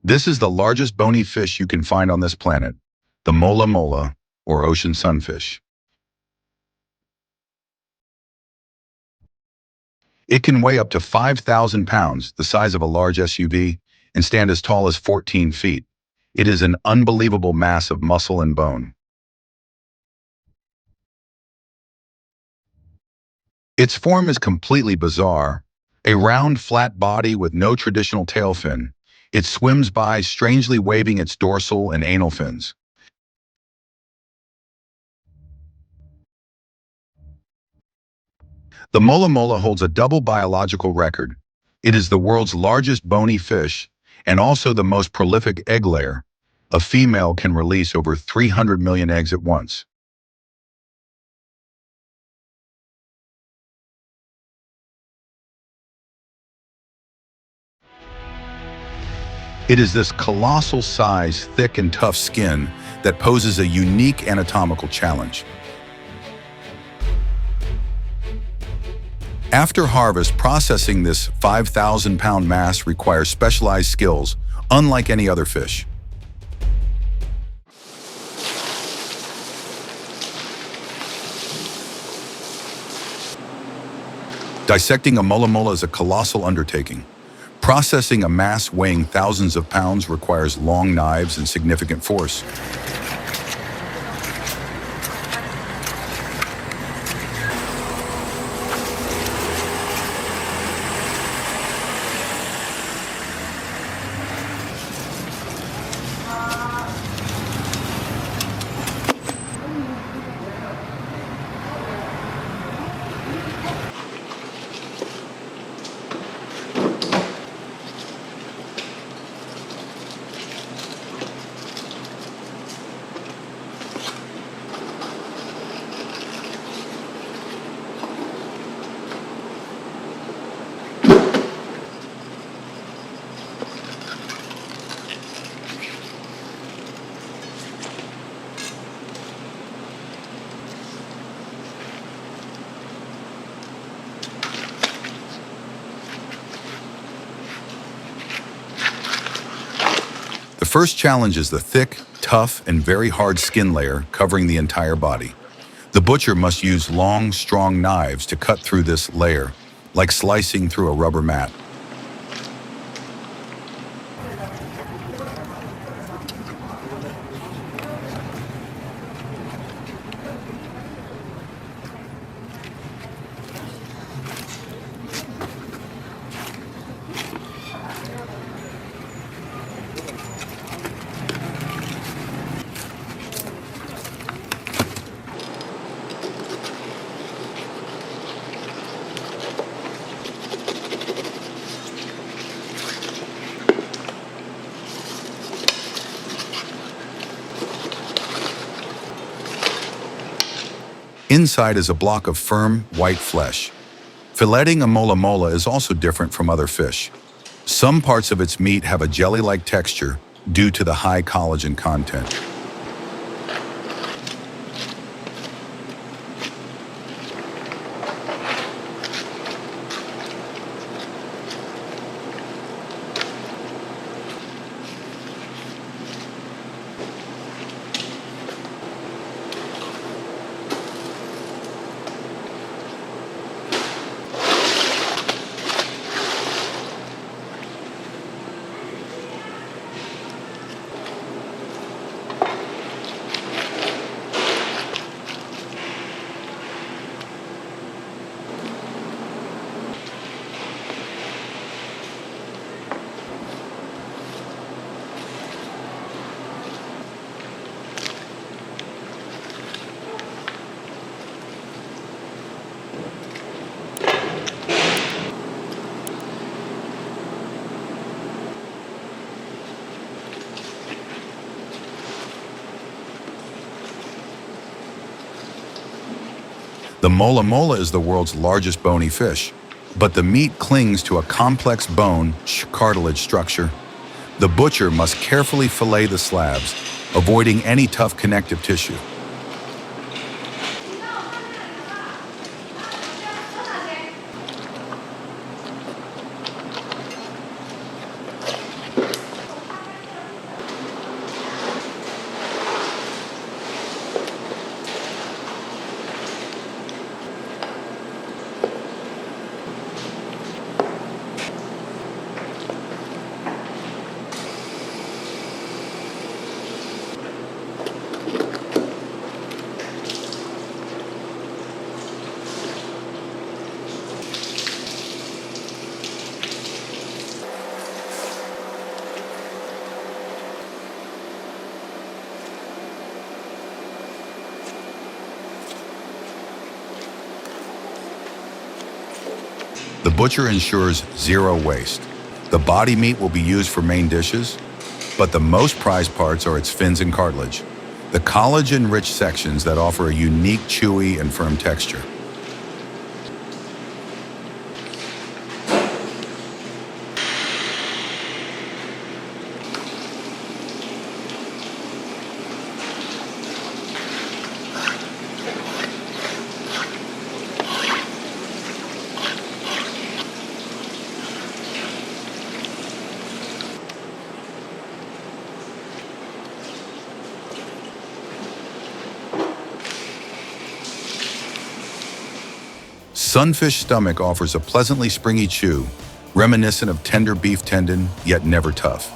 This is the largest bony fish you can find on this planet, the mola mola, or ocean sunfish. It can weigh up to 5,000 pounds, the size of a large SUV, and stand as tall as 14 feet. It is an unbelievable mass of muscle and bone. Its form is completely bizarre. A round, flat body with no traditional tail fin. It swims by, strangely waving its dorsal and anal fins. The mola mola holds a double biological record. It is the world's largest bony fish and also the most prolific egg layer. A female can release over 300 million eggs at once. It is this colossal size, thick and tough skin that poses a unique anatomical challenge. After harvest, processing this 5,000-pound mass requires specialized skills, unlike any other fish. Dissecting a mola mola is a colossal undertaking. Processing a mass weighing thousands of pounds requires long knives and significant force. The first challenge is the thick, tough, and very hard skin layer covering the entire body. The butcher must use long, strong knives to cut through this layer, like slicing through a rubber mat. Inside is a block of firm, white flesh. Filleting a mola mola is also different from other fish. Some parts of its meat have a jelly-like texture due to the high collagen content. The mola mola is the world's largest bony fish, but the meat clings to a complex bone cartilage structure. The butcher must carefully fillet the slabs, avoiding any tough connective tissue. The butcher ensures zero waste. The body meat will be used for main dishes, but the most prized parts are its fins and cartilage, the collagen-rich sections that offer a unique chewy and firm texture. Sunfish stomach offers a pleasantly springy chew, reminiscent of tender beef tendon, yet never tough.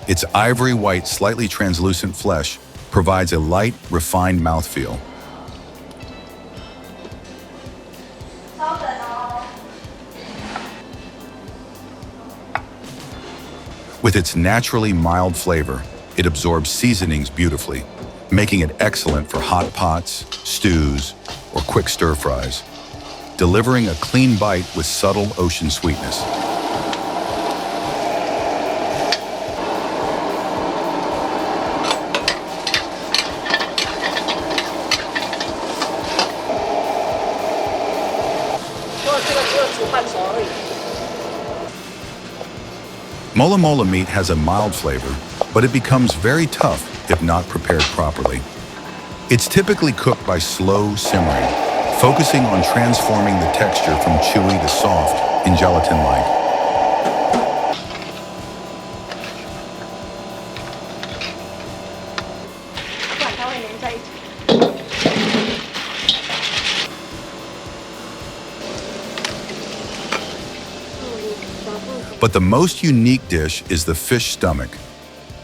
Its ivory white, slightly translucent flesh provides a light, refined mouthfeel. With its naturally mild flavor, it absorbs seasonings beautifully, making it excellent for hot pots, stews, or quick stir-fries, delivering a clean bite with subtle ocean sweetness. Mola mola meat has a mild flavor, but it becomes very tough if not prepared properly. It's typically cooked by slow simmering, focusing on transforming the texture from chewy to soft and gelatin-like. But the most unique dish is the fish stomach.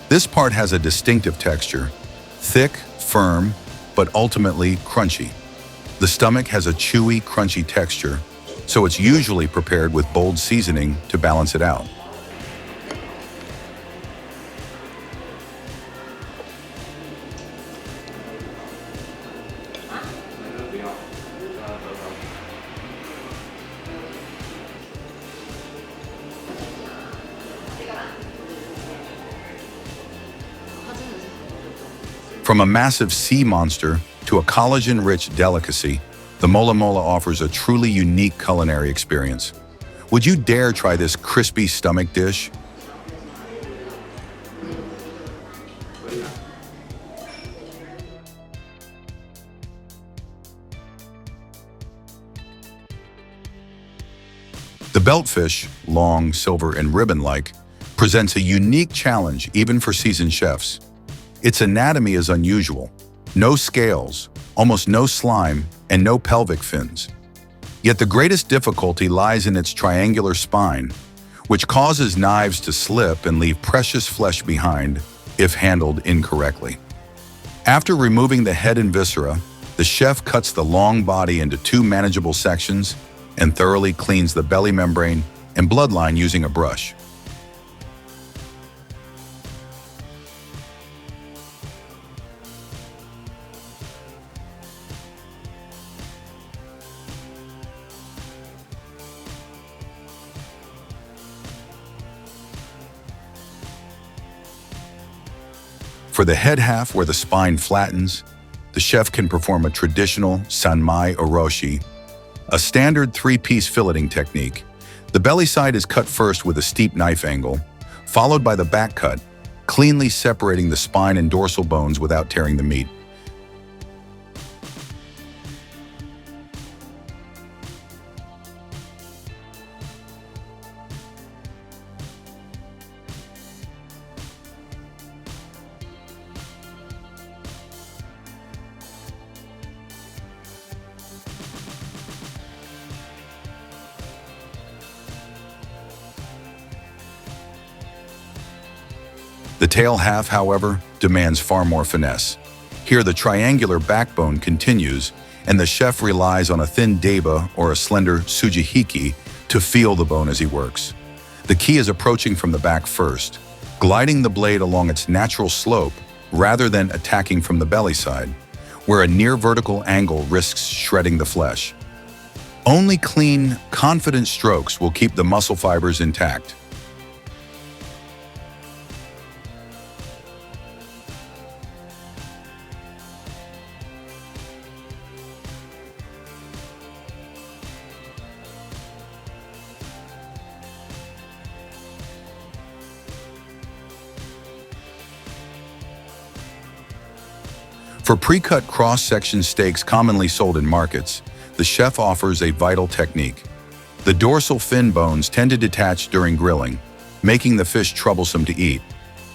This part has a distinctive texture, thick, firm, but ultimately crunchy. The stomach has a chewy, crunchy texture, so it's usually prepared with bold seasoning to balance it out. From a massive sea monster to a collagen-rich delicacy, the mola mola offers a truly unique culinary experience. Would you dare try this crispy stomach dish? The beltfish, long, silver, and ribbon-like, presents a unique challenge even for seasoned chefs. Its anatomy is unusual. No scales, almost no slime, and no pelvic fins. Yet the greatest difficulty lies in its triangular spine, which causes knives to slip and leave precious flesh behind if handled incorrectly. After removing the head and viscera, the chef cuts the long body into two manageable sections and thoroughly cleans the belly membrane and bloodline using a brush. For the head half where the spine flattens, the chef can perform a traditional sanmai oroshi, a standard three-piece filleting technique. The belly side is cut first with a steep knife angle, followed by the back cut, cleanly separating the spine and dorsal bones without tearing the meat. The tail half, however, demands far more finesse. Here, the triangular backbone continues, and the chef relies on a thin deba or a slender sujihiki to feel the bone as he works. The key is approaching from the back first, gliding the blade along its natural slope rather than attacking from the belly side, where a near vertical angle risks shredding the flesh. Only clean, confident strokes will keep the muscle fibers intact. For pre-cut cross-section steaks commonly sold in markets, the chef offers a vital technique. The dorsal fin bones tend to detach during grilling, making the fish troublesome to eat.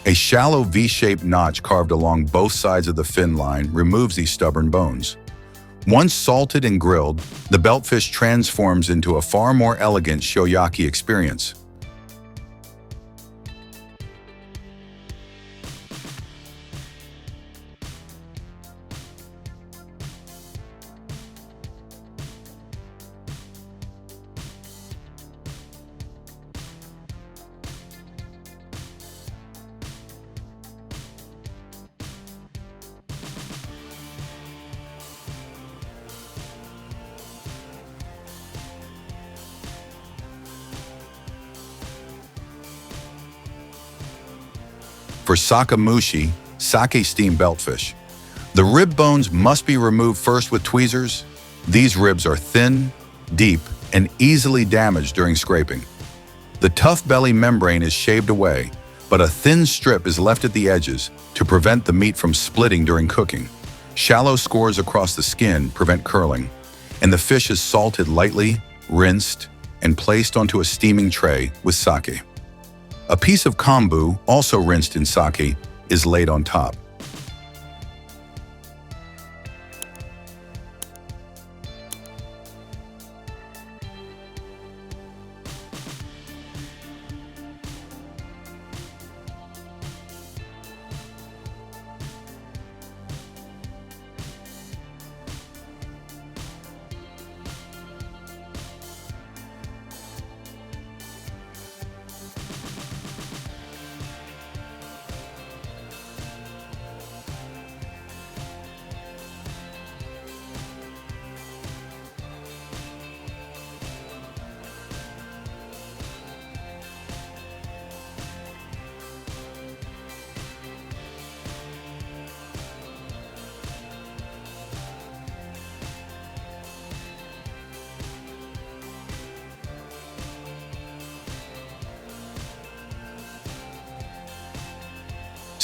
A shallow V-shaped notch carved along both sides of the fin line removes these stubborn bones. Once salted and grilled, the beltfish transforms into a far more elegant shoyaki experience. For sakamushi, sake steamed beltfish, the rib bones must be removed first with tweezers. These ribs are thin, deep, and easily damaged during scraping. The tough belly membrane is shaved away, but a thin strip is left at the edges to prevent the meat from splitting during cooking. Shallow scores across the skin prevent curling, and the fish is salted lightly, rinsed, and placed onto a steaming tray with sake. A piece of kombu, also rinsed in sake, is laid on top.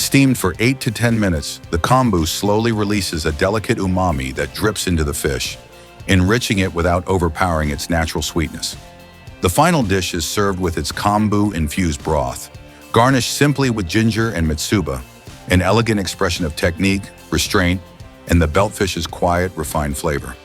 Steamed for 8 to 10 minutes, the kombu slowly releases a delicate umami that drips into the fish, enriching it without overpowering its natural sweetness. The final dish is served with its kombu-infused broth, garnished simply with ginger and mitsuba, an elegant expression of technique, restraint, and the beltfish's quiet, refined flavor.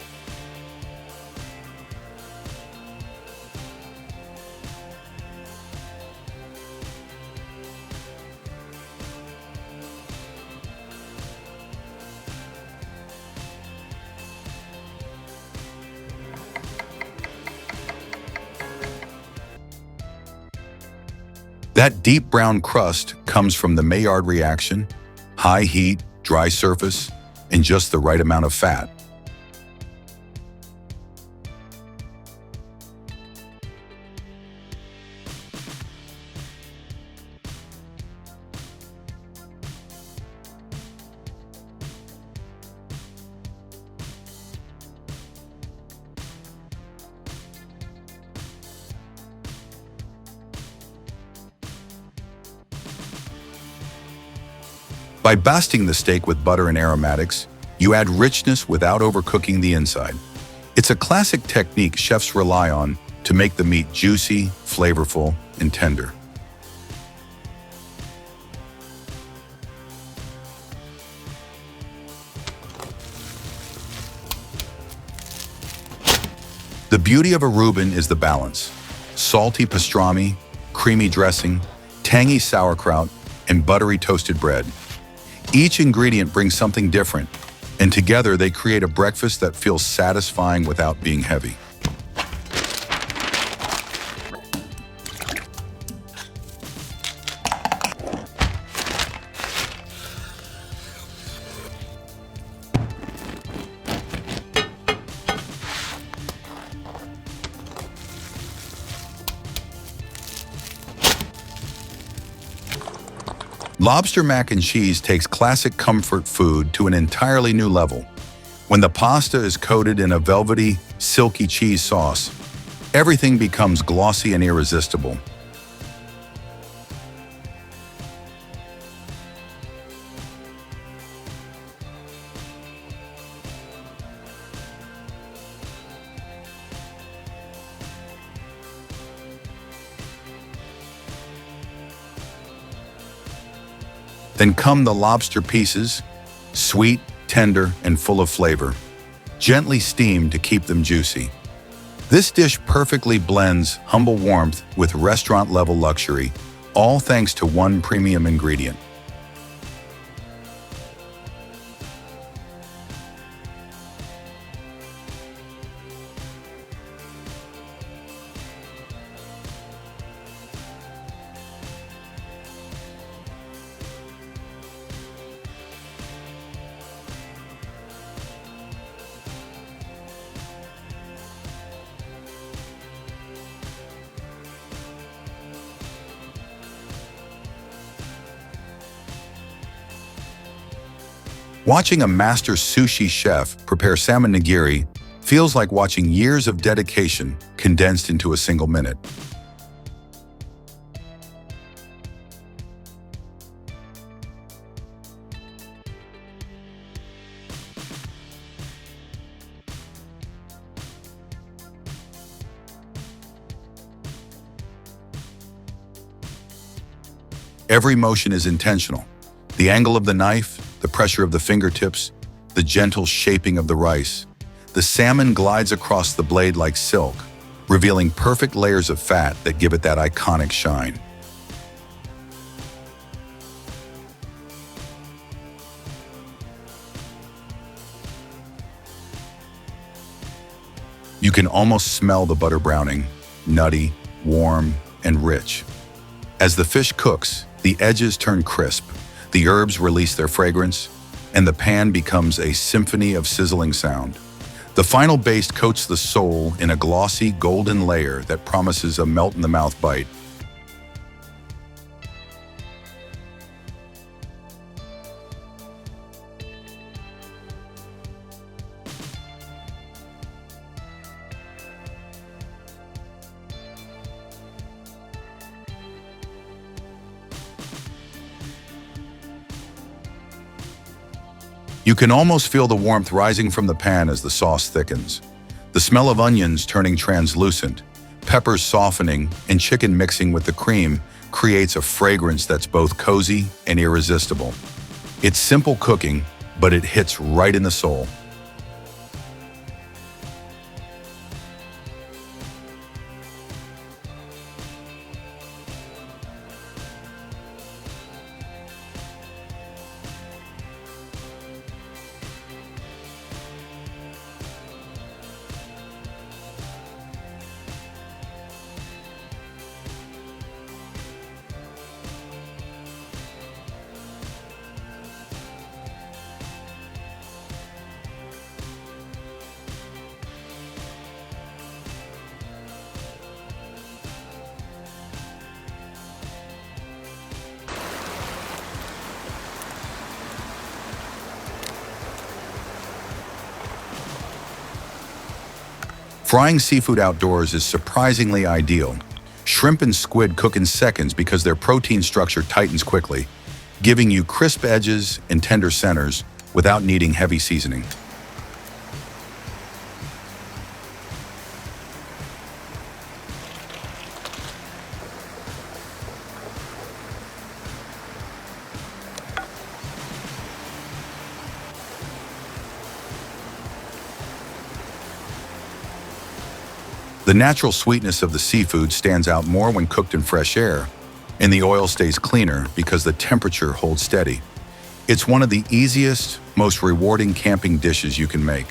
That deep brown crust comes from the Maillard reaction, high heat, dry surface, and just the right amount of fat. By basting the steak with butter and aromatics, you add richness without overcooking the inside. It's a classic technique chefs rely on to make the meat juicy, flavorful, and tender. The beauty of a Reuben is the balance. Salty pastrami, creamy dressing, tangy sauerkraut, and buttery toasted bread. Each ingredient brings something different, and together they create a breakfast that feels satisfying without being heavy. Lobster mac and cheese takes classic comfort food to an entirely new level. When the pasta is coated in a velvety, silky cheese sauce, everything becomes glossy and irresistible. Then come the lobster pieces, sweet, tender, and full of flavor, gently steamed to keep them juicy. This dish perfectly blends humble warmth with restaurant-level luxury, all thanks to one premium ingredient. Watching a master sushi chef prepare salmon nigiri feels like watching years of dedication condensed into a single minute. Every motion is intentional. The angle of the knife, the pressure of the fingertips, the gentle shaping of the rice. The salmon glides across the blade like silk, revealing perfect layers of fat that give it that iconic shine. You can almost smell the butter browning, nutty, warm, and rich. As the fish cooks, the edges turn crisp, the herbs release their fragrance, and the pan becomes a symphony of sizzling sound. The final baste coats the sole in a glossy golden layer that promises a melt-in-the-mouth bite. You can almost feel the warmth rising from the pan as the sauce thickens. The smell of onions turning translucent, peppers softening, and chicken mixing with the cream creates a fragrance that's both cozy and irresistible. It's simple cooking, but it hits right in the soul. Frying seafood outdoors is surprisingly ideal. Shrimp and squid cook in seconds because their protein structure tightens quickly, giving you crisp edges and tender centers without needing heavy seasoning. The natural sweetness of the seafood stands out more when cooked in fresh air, and the oil stays cleaner because the temperature holds steady. It's one of the easiest, most rewarding camping dishes you can make.